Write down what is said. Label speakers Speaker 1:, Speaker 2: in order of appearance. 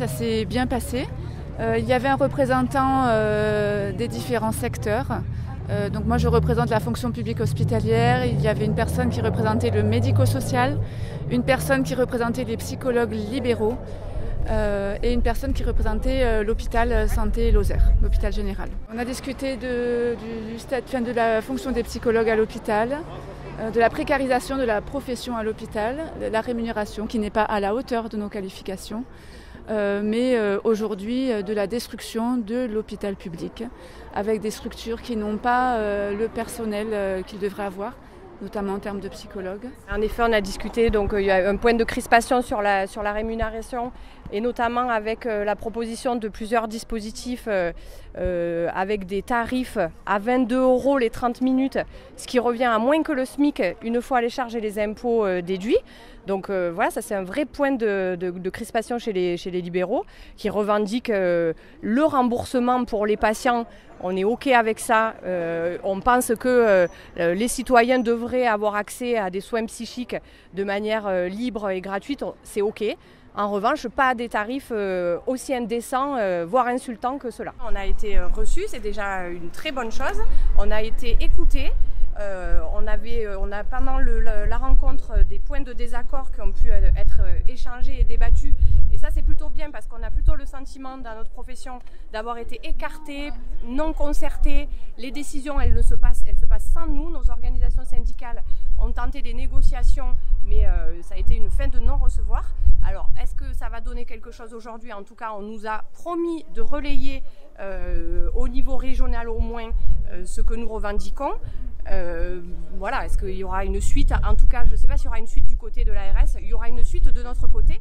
Speaker 1: Ça s'est bien passé. Il y avait un représentant des différents secteurs. Donc moi je représente la fonction publique hospitalière. Il y avait une personne qui représentait le médico-social, une personne qui représentait les psychologues libéraux et une personne qui représentait l'hôpital Santé Lozère, l'hôpital général. On a discuté de la fonction des psychologues à l'hôpital, de la précarisation de la profession à l'hôpital, de la rémunération qui n'est pas à la hauteur de nos qualifications, mais aujourd'hui de la destruction de l'hôpital public avec des structures qui n'ont pas le personnel qu'ils devraient avoir, notamment en termes de psychologues.
Speaker 2: En effet, on a discuté, donc il y a un point de crispation sur la rémunération et notamment avec la proposition de plusieurs dispositifs avec des tarifs à 22 € les 30 minutes, ce qui revient à moins que le SMIC une fois les charges et les impôts déduits. Donc voilà, ça c'est un vrai point de crispation chez les libéraux qui revendiquent le remboursement pour les patients. On est OK avec ça. On pense que les citoyens devraient avoir accès à des soins psychiques de manière libre et gratuite. C'est OK. En revanche, pas à des tarifs aussi indécents, voire insultants que cela. On a été reçus, c'est déjà une très bonne chose. On a été écoutés. On a pendant la rencontre des points de désaccord qui ont pu être échangés et débattus. Et ça c'est plutôt bien parce qu'on a plutôt le sentiment dans notre profession d'avoir été écartés, non concertés. Les décisions elles se passent sans nous. Nos organisations syndicales ont tenté des négociations mais ça a été une fin de non-recevoir. Alors est-ce que ça va donner quelque chose aujourd'hui? En tout cas on nous a promis de relayer au niveau régional au moins ce que nous revendiquons. Voilà, est-ce qu'il y aura une suite? En tout cas, je ne sais pas s'il y aura une suite du côté de l'ARS, il y aura une suite de notre côté.